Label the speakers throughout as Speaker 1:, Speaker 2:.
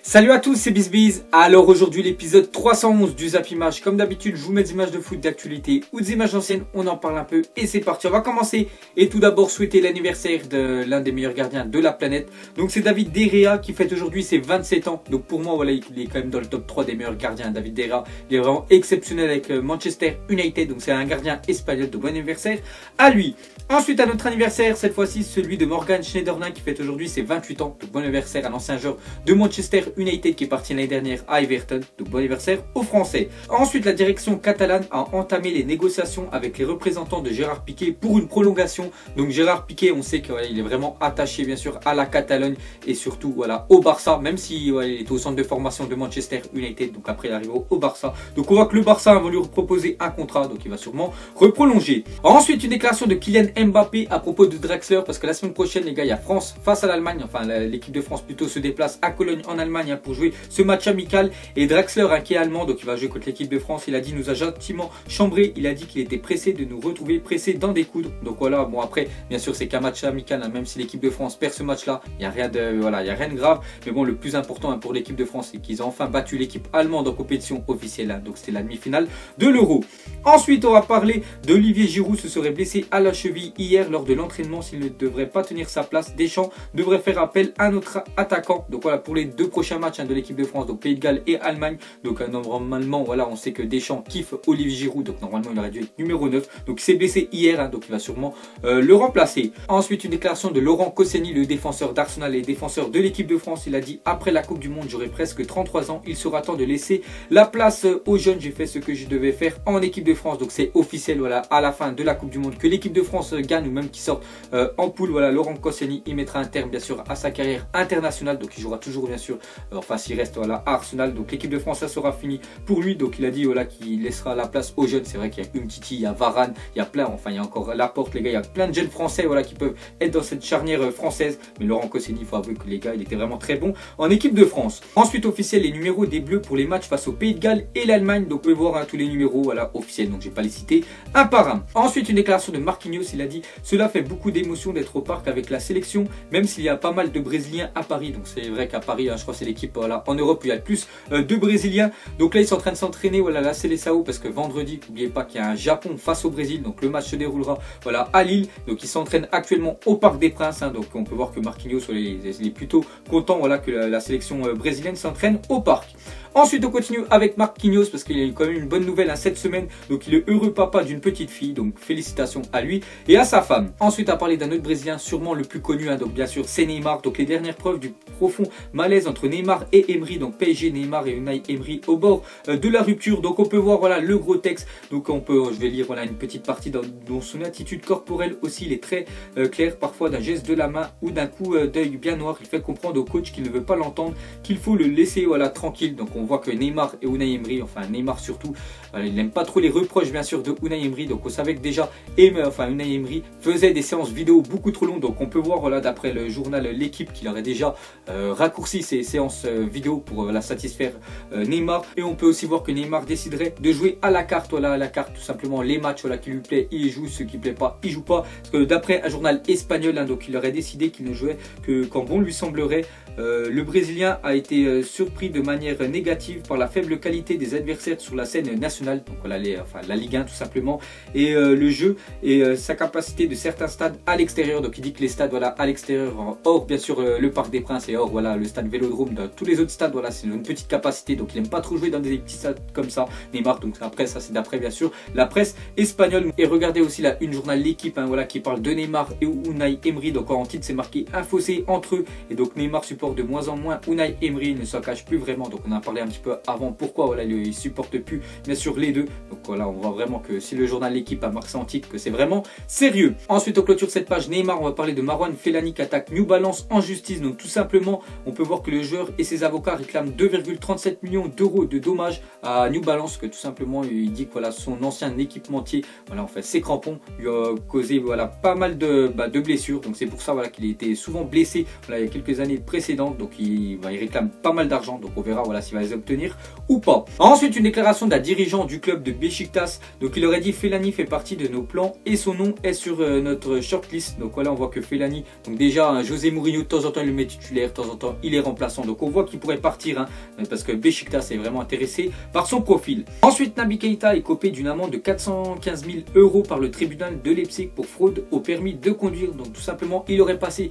Speaker 1: Salut à tous, c'est BizBiz. Alors aujourd'hui l'épisode 311 du Zap Image. Comme d'habitude, je vous mets des images de foot d'actualité ou des images anciennes, on en parle un peu et c'est parti. On va commencer et tout d'abord souhaiter l'anniversaire de l'un des meilleurs gardiens de la planète. Donc c'est David De Gea qui fête aujourd'hui ses 27 ans. Donc pour moi, voilà, il est quand même dans le top 3 des meilleurs gardiens. David De Gea, il est vraiment exceptionnel avec Manchester United. Donc c'est un gardien espagnol, de bon anniversaire à lui. Ensuite, à notre anniversaire, cette fois-ci celui de Morgan Schneiderlin qui fête aujourd'hui ses 28 ans. Donc bon anniversaire à l'ancien joueur de Manchester United qui est parti l'année dernière à Everton. Donc bon anniversaire aux Français. Ensuite, la direction catalane a entamé les négociations avec les représentants de Gérard Piqué pour une prolongation. Donc Gérard Piqué, on sait qu'il est vraiment attaché bien sûr à la Catalogne et surtout voilà au Barça, même si il est au centre de formation de Manchester United. Donc après il arrive au Barça. Donc on voit que le Barça va lui proposer un contrat, donc il va sûrement reprolonger. Ensuite, une déclaration de Kylian Mbappé à propos de Draxler, parce que la semaine prochaine les gars, il y a France face à l'Allemagne. Enfin l'équipe de France plutôt se déplace à Cologne en Allemagne pour jouer ce match amical. Et Draxler, qui est allemand, donc il va jouer contre l'équipe de France, il a dit, nous a gentiment chambré, il a dit qu'il était pressé de nous retrouver, pressé d'en découdre. Donc voilà, bon après bien sûr c'est qu'un match amical, hein, même si l'équipe de France perd ce match là, il n'y a rien de voilà, il y a rien de grave, mais bon, le plus important, hein, pour l'équipe de France, c'est qu'ils ont enfin battu l'équipe allemande en compétition officielle, hein, donc c'était la demi-finale de l'Euro. Ensuite, on va parler d'Olivier Giroud, se serait blessé à la cheville hier lors de l'entraînement. S'il ne devrait pas tenir sa place, Deschamps devrait faire appel à notre attaquant. Donc voilà, pour les deux prochains matchs, hein, de l'équipe de France, donc Pays de Galles et Allemagne. Donc normalement, voilà, on sait que Deschamps kiffe Olivier Giroud, donc normalement il aurait dû être numéro 9. Donc il s'est blessé hier, hein, donc il va sûrement le remplacer. Ensuite, une déclaration de Laurent Koscielny, le défenseur d'Arsenal et défenseur de l'équipe de France. Il a dit: après la Coupe du Monde, j'aurai presque 33 ans, il sera temps de laisser la place aux jeunes. J'ai fait ce que je devais faire en équipe de France. Donc c'est officiel, voilà, à la fin de la Coupe du Monde, que l'équipe de France gagne ou même qu'il sorte en poule. Voilà, Laurent Koscielny, il mettra un terme bien sûr à sa carrière internationale. Donc il jouera toujours bien sûr, enfin s'il reste voilà à Arsenal. Donc l'équipe de France, ça sera fini pour lui. Donc il a dit voilà qu'il laissera la place aux jeunes. C'est vrai qu'il y a Umtiti, il y a Varane, il y a plein, enfin il y a encore Laporte, les gars, il y a plein de jeunes français voilà qui peuvent être dans cette charnière française. Mais Laurent Koscielny, il faut avouer que les gars, il était vraiment très bon en équipe de France. Ensuite, officiel, les numéros des Bleus pour les matchs face au Pays de Galles et l'Allemagne. Donc vous pouvez voir, hein, tous les numéros voilà officiels. Donc je vais pas les citer un par un. Ensuite, une déclaration de Marquinhos, il a dit: cela fait beaucoup d'émotion d'être au parc avec la sélection, même s'il y a pas mal de Brésiliens à Paris. Donc c'est vrai qu'à Paris, hein, je crois que c'est l'équipe voilà en Europe où il y a le plus de Brésiliens. Donc là ils sont en train de s'entraîner voilà la Seleção, parce que vendredi, n'oubliez pas qu'il y a un Japon face au Brésil. Donc le match se déroulera voilà à Lille. Donc ils s'entraînent actuellement au Parc des Princes, hein. Donc on peut voir que Marquinhos il est plutôt content voilà que la sélection brésilienne s'entraîne au parc. Ensuite, on continue avec Marquinhos parce qu'il y a quand même une bonne nouvelle, hein, cette semaine. Donc il est heureux papa d'une petite fille, donc félicitations à lui et à sa femme. Ensuite, à parler d'un autre Brésilien, sûrement le plus connu, hein, donc bien sûr c'est Neymar. Donc les dernières preuves du profond malaise entre Neymar et Emery, donc PSG, Neymar et Unai Emery au bord de la rupture. Donc on peut voir voilà le gros texte. Donc on peut, je vais lire voilà une petite partie dans son attitude corporelle aussi. Il est très clair, parfois d'un geste de la main ou d'un coup d'œil bien noir, il fait comprendre au coach qu'il ne veut pas l'entendre, qu'il faut le laisser voilà tranquille. Donc on voit que Neymar et Unai Emery, enfin Neymar surtout, il n'aime pas trop les reproches bien sûr de Unai Emery. Donc on savait que déjà Unai Emery faisait des séances vidéo beaucoup trop longues. Donc on peut voir voilà d'après le journal L'équipe qu'il aurait déjà raccourci ses séances vidéo pour la satisfaire Neymar. Et on peut aussi voir que Neymar déciderait de jouer à la carte, voilà à la carte tout simplement les matchs voilà qui lui plaît, il joue, ce qui plaît pas, il joue pas. Parce que d'après un journal espagnol, hein, donc il aurait décidé qu'il ne jouait que quand bon lui semblerait. Le Brésilien a été surpris de manière négative par la faible qualité des adversaires sur la scène nationale, donc voilà la Ligue 1 tout simplement, et le jeu et sa capacité de certains stades à l'extérieur. Donc il dit que les stades voilà à l'extérieur, hors bien sûr le Parc des Princes et hors voilà le stade Vélodrome, dans tous les autres stades voilà c'est une petite capacité. Donc il n'aime pas trop jouer dans des petits stades comme ça, Neymar. Donc après ça c'est d'après bien sûr la presse espagnole. Et regardez aussi là une journal L'équipe, hein, voilà qui parle de Neymar et Unai Emery. Donc en titre c'est marqué un fossé entre eux, et donc Neymar supporte de moins en moins Unai Emery, il ne s'en cache plus vraiment. Donc on en a parlé un petit peu avant pourquoi voilà il supporte plus bien sûr les deux. Donc voilà, on voit vraiment que si le journal L'équipe a marqué ça en titre, que c'est vraiment sérieux. Ensuite, on clôture cette page Neymar, on va parler de Marouane Fellaini qui attaque New Balance en justice. Donc tout simplement, on peut voir que le joueur et ses avocats réclament 2,37 millions d'euros de dommages à New Balance, que tout simplement il dit que voilà son ancien équipementier, voilà en fait ses crampons lui a causé voilà pas mal de blessures. Donc c'est pour ça voilà qu'il était souvent blessé voilà, il y a quelques années précédentes. Donc il réclame pas mal d'argent. Donc on verra voilà s'il va les obtenir ou pas. Ensuite, une déclaration d'un dirigeant du club de Beşiktaş. Donc il aurait dit Fellaini fait partie de nos plans et son nom est sur notre shortlist. Donc voilà, on voit que Fellaini, donc déjà José Mourinho de temps en temps il le met titulaire, de temps en temps il est remplaçant. Donc on voit qu'il pourrait partir hein, parce que Beşiktaş est vraiment intéressé par son profil. Ensuite, Naby Keita est copé d'une amende de 415 000 € par le tribunal de Leipzig pour fraude au permis de conduire. Donc tout simplement, il aurait passé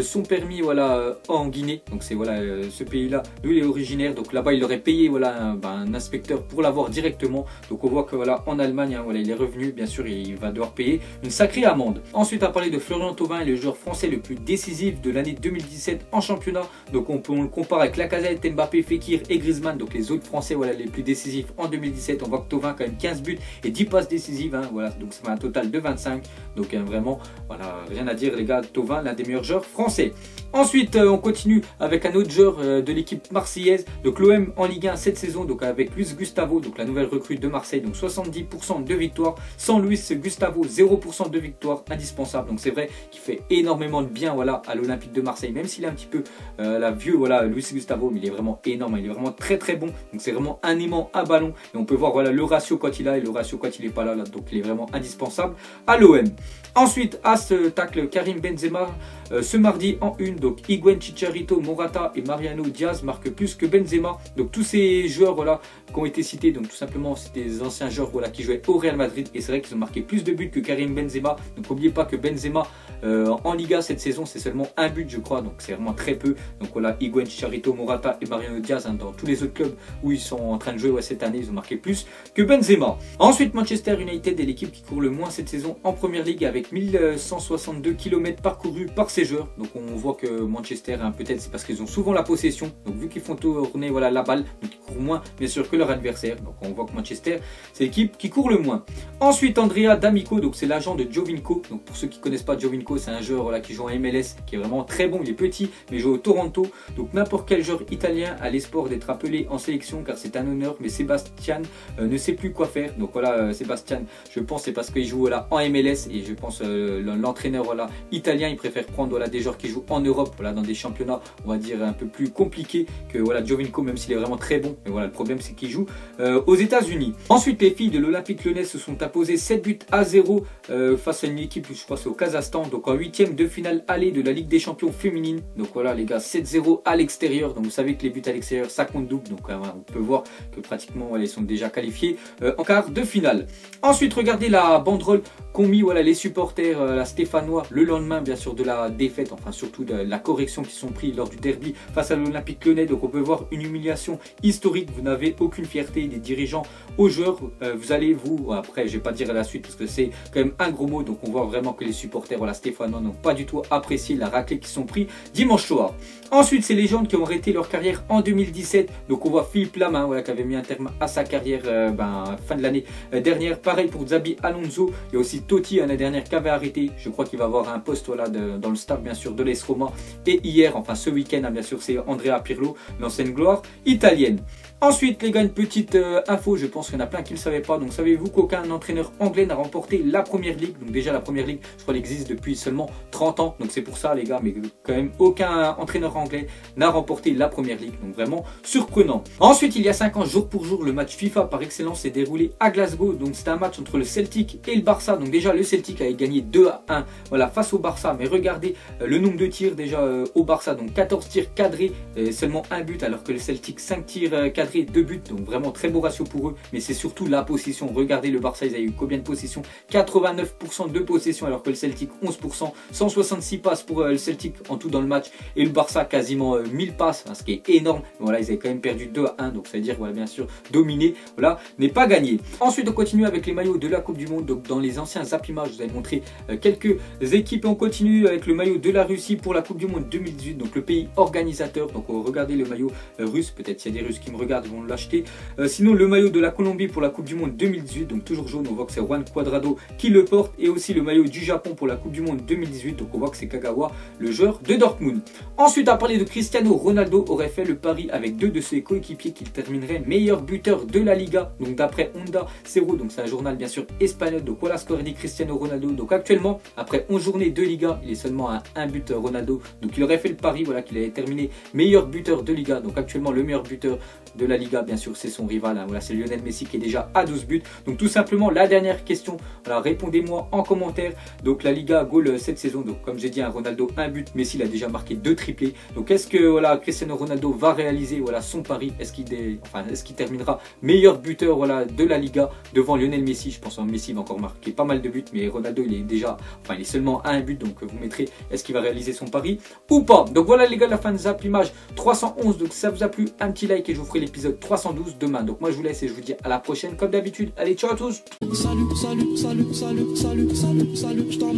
Speaker 1: son permis voilà en Guinée. Donc c'est voilà ce pays-là d'où il est originaire. Donc là-bas, il aurait payé voilà un inspecteur pour l'avoir directement. Donc on voit que voilà en Allemagne, hein, voilà il est revenu, bien sûr, il va devoir payer une sacrée amende. Ensuite, à parler de Florian Thauvin, le joueur français le plus décisif de l'année 2017 en championnat. Donc on le compare avec Lacazette, Mbappé, Fekir et Griezmann. Donc les autres Français voilà les plus décisifs en 2017. On voit que Thauvin quand même 15 buts et 10 passes décisives. Hein, voilà, donc ça fait un total de 25. Donc vraiment, voilà, rien à dire les gars, Thauvin, l'un des meilleurs joueurs français. Ensuite, on continue avec un autre joueur de l'équipe marseillaise. Donc l'OM en Ligue 1 cette saison, donc avec Luis Gustavo, donc la nouvelle recrue de Marseille. Donc 70% de victoires. Sans Luis Gustavo, 0% de victoires, indispensable. Donc c'est vrai qu'il fait énormément de bien voilà, à l'Olympique de Marseille. Même s'il est un petit peu la vieux, voilà, Luis Gustavo, mais il est vraiment énorme. Il est vraiment très très bon. Donc c'est vraiment un aimant à ballon. Et on peut voir voilà, le ratio quand il a et le ratio quand il n'est pas là. Donc il est vraiment indispensable à l'OM. Ensuite, à ce tacle, Karim Benzema, ce mardi en une. Donc Higuaín, Chicharito, Morata et Mariano Diaz marquent plus que Benzema. Donc tous ces joueurs voilà, qui ont été cités, donc tout simplement c'est des anciens joueurs voilà, qui jouaient au Real Madrid. Et c'est vrai qu'ils ont marqué plus de buts que Karim Benzema. Donc n'oubliez pas que Benzema en Liga cette saison c'est seulement un but je crois. Donc c'est vraiment très peu. Donc voilà, Higuaín, Chicharito, Morata et Mariano Diaz hein, dans tous les autres clubs où ils sont en train de jouer ouais, cette année, ils ont marqué plus que Benzema. Ensuite, Manchester United est l'équipe qui court le moins cette saison en Première Ligue avec 1162 km parcourus par ses joueurs. Donc on voit que Manchester, hein, peut-être c'est parce qu'ils ont souvent la possession. Donc vu qu'ils font tourner voilà, la balle, donc ils courent moins bien sûr que leur adversaire. Donc on voit que Manchester c'est l'équipe qui court le moins. Ensuite, Andrea D'Amico, donc c'est l'agent de Giovinco. Donc pour ceux qui ne connaissent pas Giovinco, c'est un joueur voilà, qui joue en MLS, qui est vraiment très bon. Il est petit, mais il joue au Toronto. Donc n'importe quel joueur italien a l'espoir d'être appelé en sélection car c'est un honneur. Mais Sébastien ne sait plus quoi faire. Donc voilà, Sébastien, je pense c'est parce qu'il joue voilà, en MLS et je pense l'entraîneur voilà, italien, il préfère prendre voilà, des joueurs qui jouent en Europe, voilà, dans des championnats, on va dire un peu plus compliqués que voilà, Giovinco, même s'il est vraiment très bon. Mais voilà, le problème c'est qu'il joue aux États-Unis. Ensuite, les filles de l'Olympique Lyonnais se sont imposées 7 buts à 0 face à une équipe, je crois c'est au Kazakhstan, donc en 8e de finale aller de la Ligue des Champions féminine. Donc voilà les gars, 7-0 à l'extérieur. Donc vous savez que les buts à l'extérieur ça compte double. Donc on peut voir que pratiquement voilà, ils sont déjà qualifiés en quart de finale. Ensuite, regardez la banderole qu'ont mis voilà, les supporters la Stéphanois le lendemain bien sûr de la défaite, enfin surtout de la correction qui sont pris lors du derby face à l'Olympique Lyonnais. Donc on peut voir une humiliation historique. Vous n'avez aucune fierté des dirigeants aux joueurs. Vous allez vous, après je vais pas dire la suite parce que c'est quand même un gros mot. Donc on voit vraiment que les supporters voilà, Stéphanois n'ont pas du tout apprécié la raclée qui sont pris dimanche soir. Ensuite, ces légendes qui ont arrêté leur carrière en 2017. Donc on voit Philippe Lam voilà, qui avait mis un terme à sa carrière fin de l'année dernière. Pareil pour Xabi Alonso. Il y a aussi Totti l'année dernière qui avait arrêté. Je crois qu'il va avoir un poste voilà, dans le staff bien sûr de l'AS Roma. Et hier, enfin ce week-end, hein, bien sûr, c'est Andrea Pirlo, l'ancienne gloire italienne. Ensuite, les gars, une petite info, je pense qu'il y en a plein qui ne le savaient pas. Donc, savez-vous qu'aucun entraîneur anglais n'a remporté la Première Ligue? Donc, déjà, la Première Ligue, je crois qu'elle existe depuis seulement 30 ans. Donc, c'est pour ça, les gars, mais quand même, aucun entraîneur anglais n'a remporté la Première Ligue. Donc, vraiment surprenant. Ensuite, il y a 5 ans, jour pour jour, le match FIFA par excellence s'est déroulé à Glasgow. Donc, c'était un match entre le Celtic et le Barça. Donc, déjà, le Celtic avait gagné 2-1 voilà, face au Barça. Mais regardez le nombre de tirs déjà au Barça. Donc, 14 tirs cadrés, seulement un but, alors que le Celtic, 5 tirs cadrés. 2 buts, donc vraiment très beau ratio pour eux, mais c'est surtout la possession. Regardez le Barça, ils avaient eu combien de possession? 89% de possession, alors que le Celtic 11%, 166 passes pour le Celtic en tout dans le match, et le Barça quasiment 1000 passes, hein, ce qui est énorme. Voilà, ils avaient quand même perdu 2-1, donc ça veut dire voilà, bien sûr dominer, voilà, n'est pas gagné. Ensuite, on continue avec les maillots de la Coupe du Monde. Donc dans les anciens Zapimage, je vous avais montré quelques équipes, et on continue avec le maillot de la Russie pour la Coupe du Monde 2018, donc le pays organisateur. Donc regardez le maillot russe, peut-être s'il y a des Russes qui me regardent vont l'acheter. Sinon, le maillot de la Colombie pour la Coupe du Monde 2018, donc toujours jaune, on voit que c'est Juan Cuadrado qui le porte, et aussi le maillot du Japon pour la Coupe du Monde 2018, donc on voit que c'est Kagawa, le joueur de Dortmund. Ensuite, à parler de Cristiano Ronaldo, aurait fait le pari avec 2 de ses coéquipiers qu'il terminerait meilleur buteur de la Liga, donc d'après Onda Cero, donc c'est un journal bien sûr espagnol. Donc voilà ce qu'aurait dit Cristiano Ronaldo. Donc actuellement, après 11 journées de Liga, il est seulement à 1 but Ronaldo, donc il aurait fait le pari voilà, qu'il allait terminer meilleur buteur de Liga. Donc actuellement, le meilleur buteur de la Liga, bien sûr, c'est son rival. Hein. Voilà, c'est Lionel Messi qui est déjà à 12 buts. Donc tout simplement, la dernière question, voilà, répondez-moi en commentaire. Donc la Liga goal cette saison, donc comme j'ai dit, un Ronaldo 1 but, Messi il a déjà marqué 2 triplés. Donc est-ce que voilà, Cristiano Ronaldo va réaliser voilà, son pari? Est-ce qu'il terminera meilleur buteur voilà, de la Liga devant Lionel Messi? Je pense que Messi va encore marquer pas mal de buts, mais Ronaldo il est seulement à un but, donc vous mettrez est-ce qu'il va réaliser son pari ou pas. Donc voilà les gars, la fin de Zap Image 311. Donc si ça vous a plu, un petit like et je vous ferai l'épisode 312 demain. Donc moi je vous laisse et je vous dis à la prochaine comme d'habitude. Allez, ciao à tous. Salut, salut, salut, salut, salut, salut, salut, je t'en